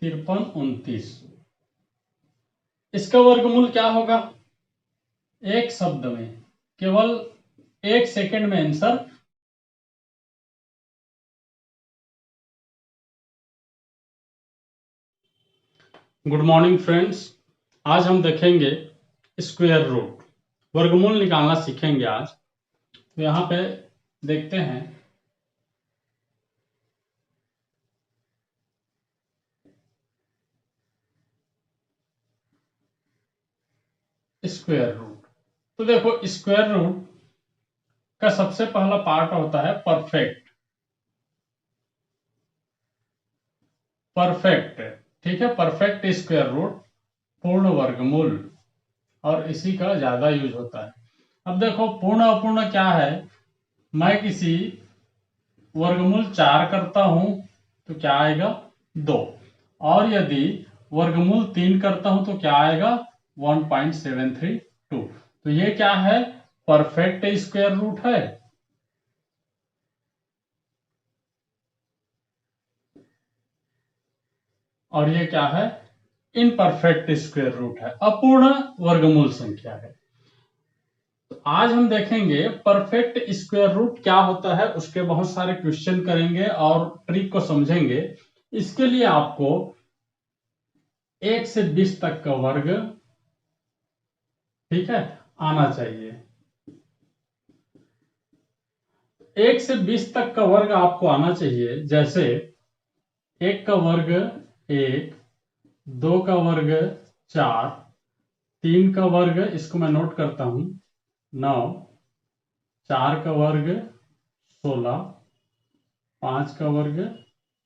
53 29। इसका वर्गमूल क्या होगा? एक शब्द में, केवल 1 सेकंड में आंसर। गुड मॉर्निंग फ्रेंड्स, आज हम देखेंगे स्क्वायर रूट, वर्गमूल निकालना सीखेंगे आज। तो यहाँ पे देखते हैं स्क्वायर रूट। तो देखो, स्क्वायर रूट का सबसे पहला पार्ट होता है परफेक्ट। परफेक्ट, ठीक है, परफेक्ट स्क्वायर रूट, पूर्ण वर्गमूल, और इसी का ज्यादा यूज होता है। अब देखो, पूर्ण अपूर्ण क्या है? मैं किसी वर्गमूल 4 करता हूं तो क्या आएगा? 2। और यदि वर्गमूल 3 करता हूं तो क्या आएगा? 1.732। तो ये क्या है? परफेक्ट स्क्वायर रूट है। और ये क्या है? इनपरफेक्ट स्क्वायर रूट है, अपूर्ण वर्गमूल संख्या है। तो आज हम देखेंगे परफेक्ट स्क्वायर रूट क्या होता है, उसके बहुत सारे क्वेश्चन करेंगे और ट्रिक को समझेंगे। इसके लिए आपको 1 से 20 तक का वर्ग, ठीक है, आना चाहिए। 1 से 20 तक का वर्ग आपको आना चाहिए। जैसे 1 का वर्ग 1, 2 का वर्ग 4, 3 का वर्ग, इसको मैं नोट करता हूं, 9, 4 का वर्ग 16, 5 का वर्ग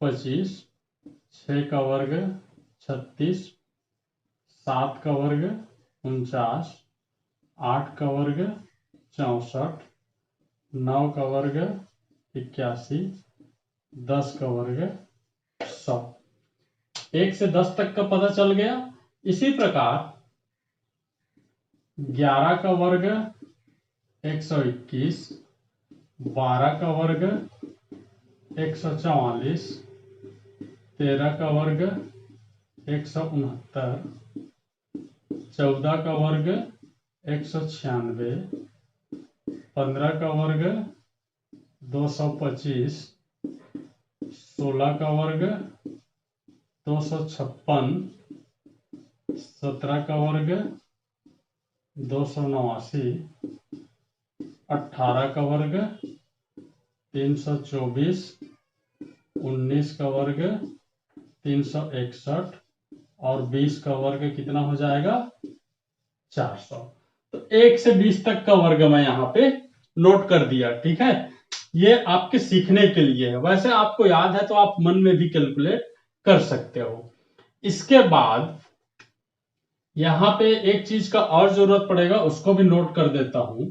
25, 6 का वर्ग 36, 7 का वर्ग 49, 8 का वर्ग 64, 9 का वर्ग 81, 10 का वर्ग 100। 1 से 10 तक का पता चल गया। इसी प्रकार 11 का वर्ग 121, 12 का वर्ग 144, 13 का वर्ग 169, 14 का वर्ग 196, 15 का वर्ग 225, 16 का वर्ग 256, 17 का वर्ग 289, 18 का वर्ग 324, 19 का वर्ग 361 और 20 का वर्ग कितना हो जाएगा? 400। तो 1 से 20 तक का वर्ग मैं यहाँ पे नोट कर दिया, ठीक है। ये आपके सीखने के लिए है, वैसे आपको याद है तो आप मन में भी कैलकुलेट कर सकते हो। इसके बाद यहां पे एक चीज का और जरूरत पड़ेगा, उसको भी नोट कर देता हूं।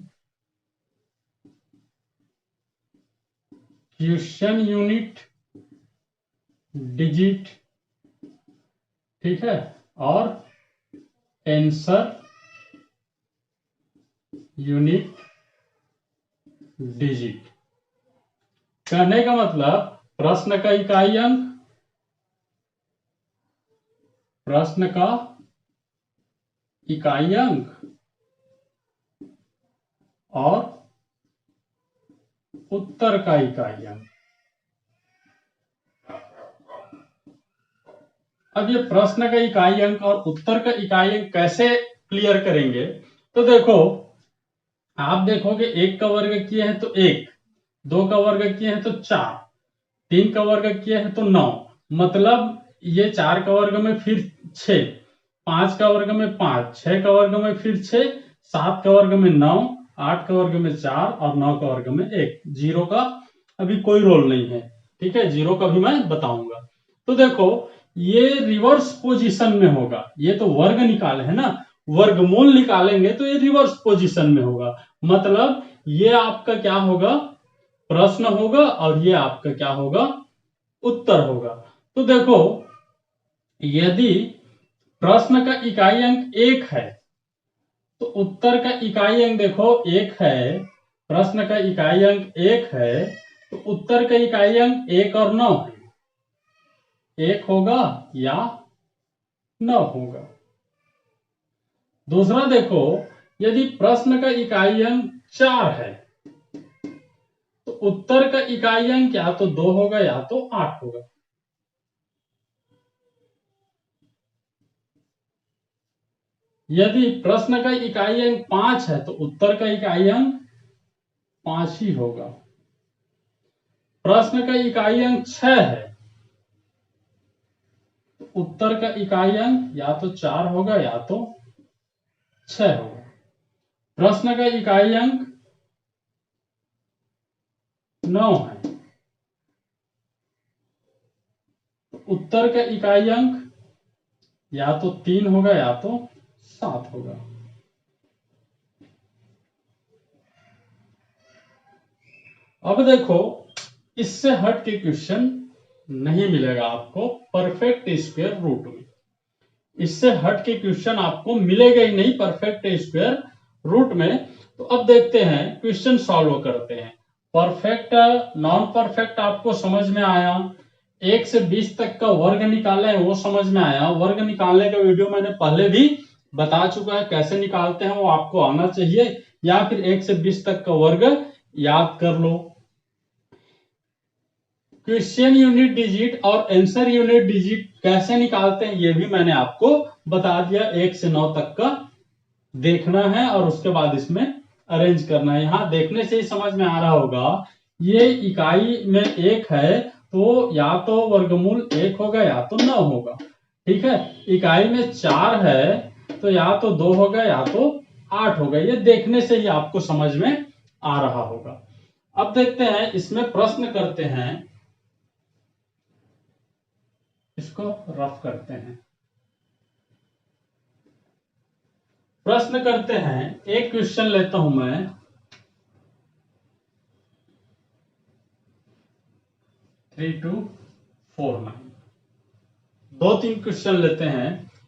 क्वेश्चन यूनिट, डिजिट, ठीक है, और आंसर यूनिट डिजिट। कहने का मतलब प्रश्न का इकाई अंक, प्रश्न का इकाई अंक और उत्तर का इकाई अंक। अब ये प्रश्न का इकाई अंक और उत्तर का इकाई अंक कैसे क्लियर करेंगे? तो देखो, आप देखोगे 1 का वर्ग किए हैं तो 1, 2 का वर्ग किए हैं तो 4, 3 का वर्ग किए हैं तो 9, मतलब ये 4 का वर्ग में फिर 6, 5 का वर्ग में 5, 6 का वर्ग में फिर 6, 7 का वर्ग में 9, 8 का वर्ग में 4 और 9 का वर्ग में 1। जीरो का अभी कोई रोल नहीं है, ठीक है, जीरो का भी मैं बताऊंगा। तो देखो, ये रिवर्स पोजीशन में होगा। ये तो वर्ग निकाले है ना, वर्गमूल निकालेंगे तो ये रिवर्स पोजीशन में होगा। मतलब ये आपका क्या होगा? प्रश्न होगा, और ये आपका क्या होगा? उत्तर होगा। तो देखो, यदि प्रश्न का इकाई अंक 1 है तो उत्तर का इकाई अंक देखो 1 है। प्रश्न का इकाई अंक 1 है तो उत्तर का इकाई अंक 1 और 9 है। 1 होगा या 9 होगा। दूसरा देखो, यदि प्रश्न का इकाई अंक 4 है तो उत्तर का इकाई अंक या तो 2 होगा या तो 8 होगा। यदि प्रश्न का इकाई अंक 5 है तो उत्तर का इकाई अंक 5 ही होगा। प्रश्न का इकाई अंक 6 है तो उत्तर का इकाई अंक या तो 4 होगा या तो 6 होगा। प्रश्न का इकाई अंक 9 है तो उत्तर का इकाई अंक या तो 3 होगा या तो 7 होगा। अब देखो, इससे हट के क्वेश्चन नहीं मिलेगा आपको परफेक्ट स्क्वायर रूट में। इससे हट के क्वेश्चन आपको मिलेगा ही नहीं परफेक्ट स्क्वायर रूट में। तो अब देखते हैं, क्वेश्चन सॉल्व करते हैं। परफेक्ट नॉन परफेक्ट आपको समझ में आया, 1 से 20 तक का वर्ग निकाला है वो समझ में आया। वर्ग निकालने का वीडियो मैंने पहले भी बता चुका है, कैसे निकालते हैं वो आपको आना चाहिए, या फिर 1 से 20 तक का वर्ग याद कर लो। क्वेश्चन यूनिट डिजिट और आंसर यूनिट डिजिट कैसे निकालते हैं ये भी मैंने आपको बता दिया। 1 से 9 तक का देखना है और उसके बाद इसमें अरेंज करना है। यहां देखने से ही समझ में आ रहा होगा, ये इकाई में 1 है तो या तो वर्गमूल 1 होगा या तो 9 होगा। ठीक है, इकाई में 4 है तो या तो 2 होगा या तो 8 होगा। ये देखने से ही आपको समझ में आ रहा होगा। अब देखते हैं, इसमें प्रश्न करते हैं, इसको रफ करते हैं। प्रश्न करते हैं, एक क्वेश्चन लेता हूं मैं, थ्री टू 4 9। 2-3 क्वेश्चन लेते हैं।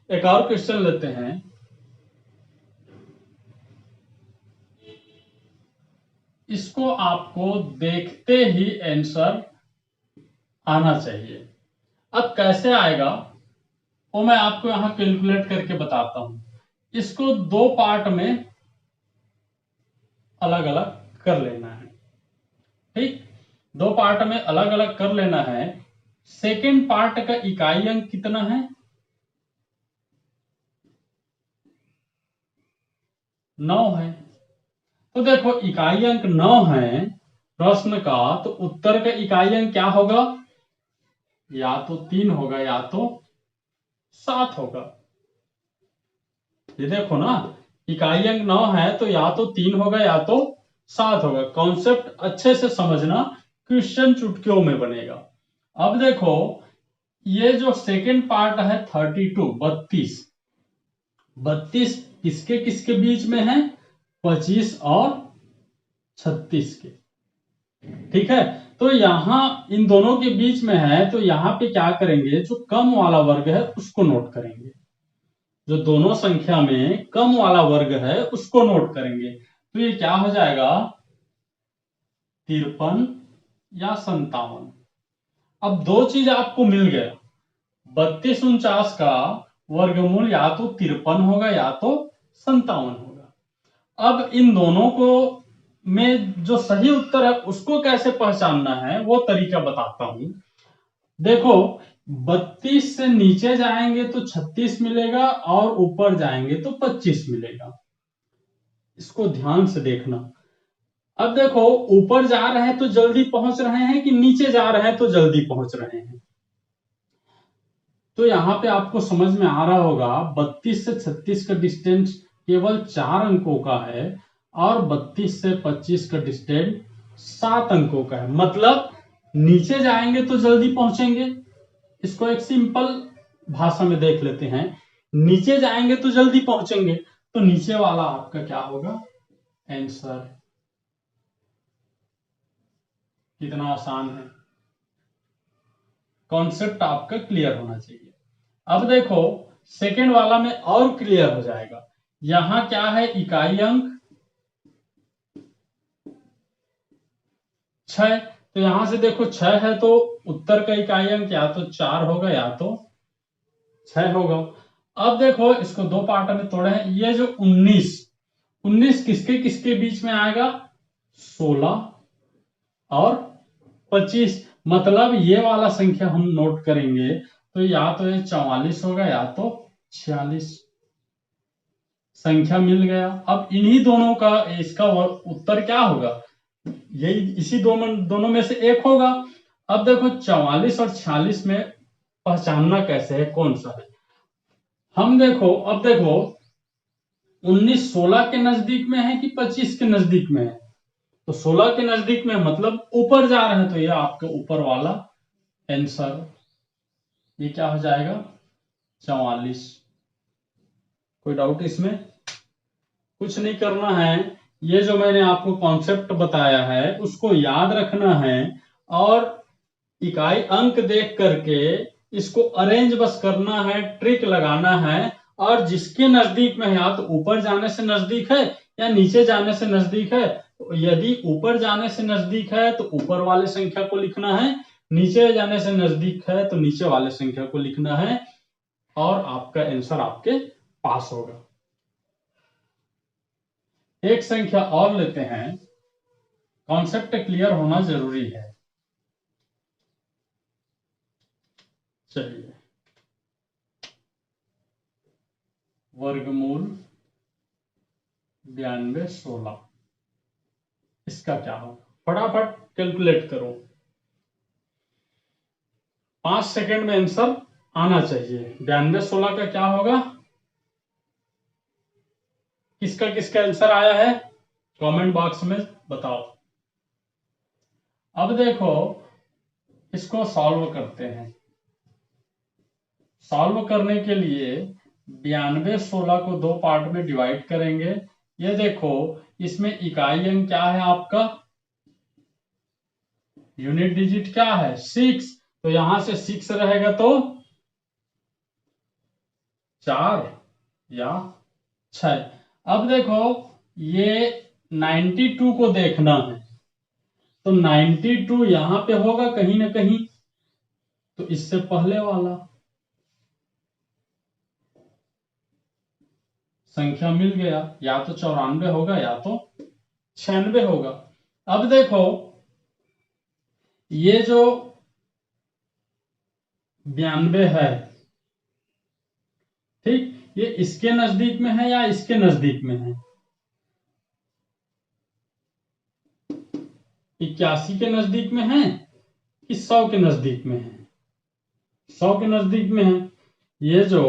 एक और क्वेश्चन लेते हैं। इसको आपको देखते ही आंसर आना चाहिए। अब कैसे आएगा वो मैं आपको यहां कैलकुलेट करके बताता हूं। इसको 2 पार्ट में अलग अलग कर लेना है। ठीक, 2 पार्ट में अलग अलग कर लेना है। सेकेंड पार्ट का इकाई अंक कितना है? 9 है। तो देखो, इकाई अंक 9 है प्रश्न का, तो उत्तर का इकाई अंक क्या होगा? या तो 3 होगा या तो 7 होगा। ये देखो ना, इकाई अंक 9 है तो या तो 3 होगा या तो 7 होगा। कॉन्सेप्ट अच्छे से समझना, क्वेश्चन चुटकियों में बनेगा। अब देखो, ये जो सेकेंड पार्ट है 32 32 किसके किसके बीच में है? 25 और 36 के। ठीक है, तो यहां इन दोनों के बीच में है तो यहां पे क्या करेंगे, जो कम वाला वर्ग है उसको नोट करेंगे। जो दोनों संख्या में कम वाला वर्ग है उसको नोट करेंगे। तो ये क्या हो जाएगा? 53 या 57। अब दो चीज आपको मिल गया, 32 49 का वर्गमूल या तो 53 होगा या तो 57 होगा। अब इन दोनों को में जो सही उत्तर है उसको कैसे पहचानना है वो तरीका बताता हूं। देखो, 32 से नीचे जाएंगे तो 36 मिलेगा और ऊपर जाएंगे तो 25 मिलेगा। इसको ध्यान से देखना। अब देखो, ऊपर जा रहे हैं तो जल्दी पहुंच रहे हैं कि नीचे जा रहे हैं तो जल्दी पहुंच रहे हैं? तो यहां पे आपको समझ में आ रहा होगा, 32 से 36 का डिस्टेंस केवल 4 अंकों का है और 32 से 25 का डिस्टेंस 7 अंकों का है। मतलब नीचे जाएंगे तो जल्दी पहुंचेंगे। इसको एक सिंपल भाषा में देख लेते हैं, नीचे जाएंगे तो जल्दी पहुंचेंगे, तो नीचे वाला आपका क्या होगा? आंसर। कितना आसान है, कॉन्सेप्ट आपका क्लियर होना चाहिए। अब देखो, सेकेंड वाला में और क्लियर हो जाएगा। यहां क्या है? इकाई अंक 6 तो यहां से देखो 6 है तो उत्तर का इकाई अंक या तो 4 होगा या तो 6 होगा। अब देखो इसको दो पार्ट में तोड़े हैं। ये जो 19 किसके किसके बीच में आएगा? 16 और 25। मतलब ये वाला संख्या हम नोट करेंगे तो या तो ये 44 होगा या तो 46। संख्या मिल गया। अब इन्हीं दोनों का इसका उत्तर क्या होगा? यही इसी दोनों में से एक होगा। अब देखो 44 और 46 में पहचानना कैसे है कौन सा है? हम देखो, अब देखो 19 16 के नजदीक में है कि 25 के नजदीक में है? तो 16 के नजदीक में मतलब ऊपर जा रहे हैं तो ये आपके ऊपर वाला आंसर। ये क्या हो जाएगा? 44। कोई डाउट इसमें? कुछ नहीं करना है। ये जो मैंने आपको कॉन्सेप्ट बताया है उसको याद रखना है और इकाई अंक देख करके इसको अरेंज बस करना है, ट्रिक लगाना है। और जिसके नजदीक में है, या तो ऊपर जाने से नजदीक है या नीचे जाने से नजदीक है। तो यदि ऊपर जाने से नजदीक है तो ऊपर वाले संख्या को लिखना है, नीचे जाने से नजदीक है तो नीचे वाले संख्या को लिखना है और आपका आंसर आपके पास होगा। एक संख्या और लेते हैं। कॉन्सेप्ट क्लियर होना जरूरी है। चलिए, वर्गमूल 9216 इसका क्या होगा? फटाफट कैलकुलेट करो। 5 सेकंड में आंसर आना चाहिए। 9216 का क्या होगा? किसका किसका आंसर आया है कमेंट बॉक्स में बताओ। अब देखो इसको सॉल्व करते हैं। सॉल्व करने के लिए 9216 को दो पार्ट में डिवाइड करेंगे। ये देखो इसमें इकाई अंक क्या है आपका? यूनिट डिजिट क्या है? 6। तो यहां से 6 रहेगा तो 4 या 6। अब देखो ये 92 को देखना है तो 92 यहां पे होगा कहीं ना कहीं, तो इससे पहले वाला संख्या मिल गया। या तो 94 होगा या तो 96 होगा। अब देखो ये जो 92 है, ठीक, ये इसके नजदीक में है या इसके नजदीक में है? 81 के नजदीक में है कि 100 के नजदीक में है? 100 के नजदीक में है। ये जो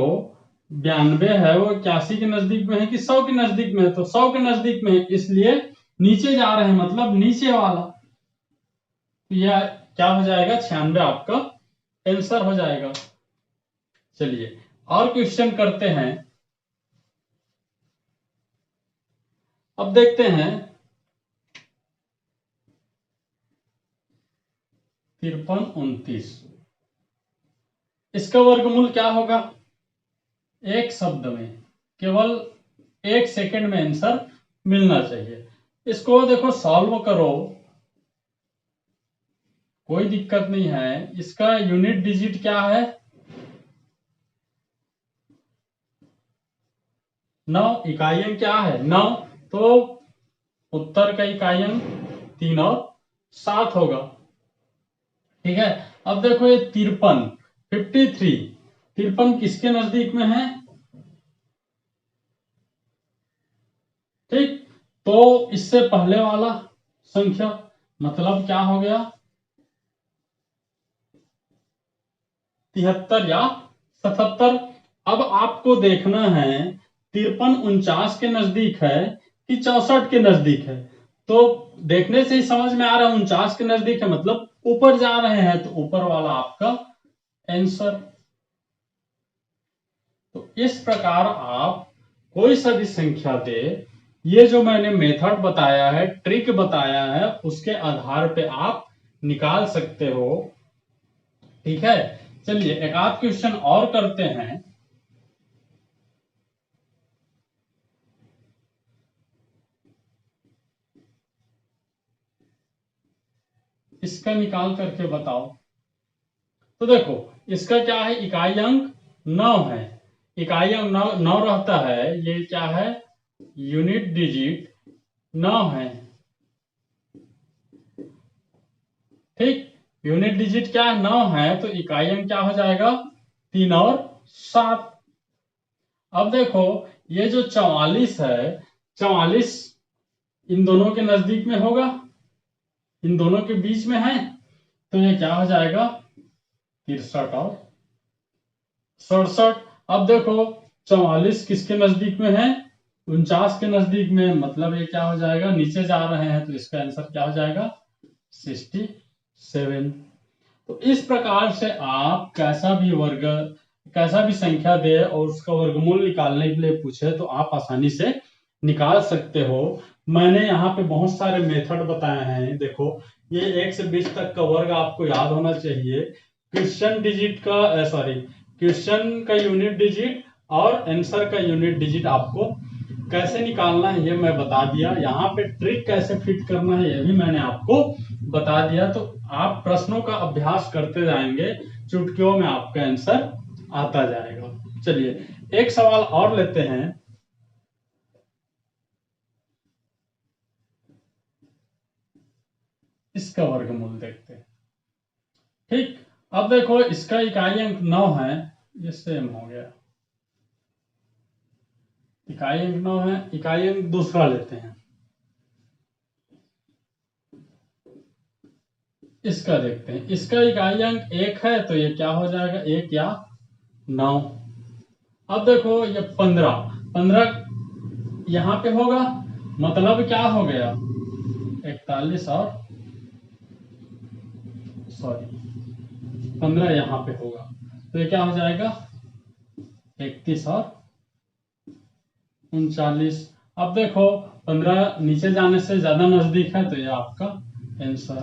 92 है वो 81 के नजदीक में है कि 100 के नजदीक में है? तो 100 के नजदीक में है, इसलिए नीचे जा रहे हैं, मतलब नीचे वाला। तो यह क्या हो जाएगा? 96 आपका आंसर हो जाएगा। चलिए और क्वेश्चन करते हैं। अब देखते हैं 53 29 इसका वर्गमूल क्या होगा? एक शब्द में, केवल 1 सेकंड में आंसर मिलना चाहिए। इसको देखो सॉल्व करो, कोई दिक्कत नहीं है। इसका यूनिट डिजिट क्या है? 9। इकाई अंक क्या है? 9। तो उत्तर का इकाई अंक 3 और 7 होगा। ठीक है। अब देखो ये 53 53 53 किसके नजदीक में है? ठीक, तो इससे पहले वाला संख्या, मतलब क्या हो गया? 73 या 77। अब आपको देखना है 53 49 के नजदीक है कि 64 के नजदीक है। तो देखने से ही समझ में आ रहा है 49 के नजदीक है, मतलब ऊपर जा रहे हैं, तो ऊपर वाला आपका आंसर। तो इस प्रकार आप कोई सा भी संख्या दे, ये जो मैंने मेथड बताया है, ट्रिक बताया है, उसके आधार पे आप निकाल सकते हो। ठीक है। चलिए एक आध क्वेश्चन और करते हैं। इसका निकाल करके बताओ। तो देखो इसका क्या है, इकाई अंक 9 है, इकाई अंक 9 रहता है, ये क्या है, यूनिट डिजिट 9 है। ठीक, यूनिट डिजिट क्या है, 9 है, तो इकाई अंक क्या हो जाएगा, 3 और 7। अब देखो ये जो 44 है, 44 इन दोनों के नजदीक में होगा, इन दोनों के बीच में है, तो ये क्या हो जाएगा, 63 और 67। अब देखो 44 किसके नजदीक में है, 49 के नजदीक में, मतलब ये क्या हो जाएगा, नीचे जा रहे हैं, तो इसका आंसर क्या हो जाएगा, 67। तो इस प्रकार से आप कैसा भी संख्या दे और उसका वर्गमूल निकालने के लिए पूछे तो आप आसानी से निकाल सकते हो। मैंने यहाँ पे बहुत सारे मेथड बताए हैं। देखो ये 1 से 20 तक का वर्ग आपको याद होना चाहिए, क्वेश्चन का यूनिट डिजिट और आंसर का यूनिट डिजिट आपको कैसे निकालना है ये मैं बता दिया। यहाँ पे ट्रिक कैसे फिट करना है ये भी मैंने आपको बता दिया। तो आप प्रश्नों का अभ्यास करते जाएंगे, चुटकियों में आपका आंसर आता जाएगा। चलिए एक सवाल और लेते हैं। इसका वर्गमूल देखते हैं। ठीक, अब देखो इसका इकाई अंक 9 है, ये सेम हो गया, इकाई अंक 9 है, इकाई अंक दूसरा लेते हैं, इसका देखते हैं। इसका इकाई अंक 1 है, तो ये क्या हो जाएगा, 1 या 9। अब देखो ये 15 यहां पे होगा, मतलब क्या हो गया, 41 और 15 यहां पे होगा, तो ये क्या हो जाएगा, 31 और 39। अब देखो 15 नीचे जाने से ज्यादा नजदीक है, तो ये आपका आंसर।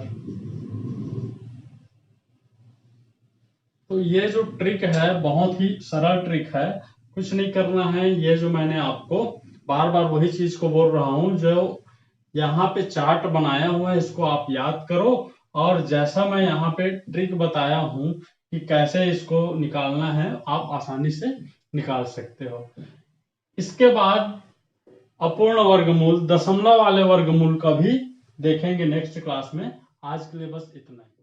तो ये जो ट्रिक है बहुत ही सरल ट्रिक है, कुछ नहीं करना है। ये जो मैंने आपको बार बार वही चीज को बोल रहा हूं, जो यहाँ पे चार्ट बनाया हुआ है इसको आप याद करो, और जैसा मैं यहाँ पे ट्रिक बताया हूं कि कैसे इसको निकालना है, आप आसानी से निकाल सकते हो। इसके बाद अपूर्ण वर्गमूल, दशमलव वाले वर्गमूल का भी देखेंगे नेक्स्ट क्लास में। आज के लिए बस इतना ही।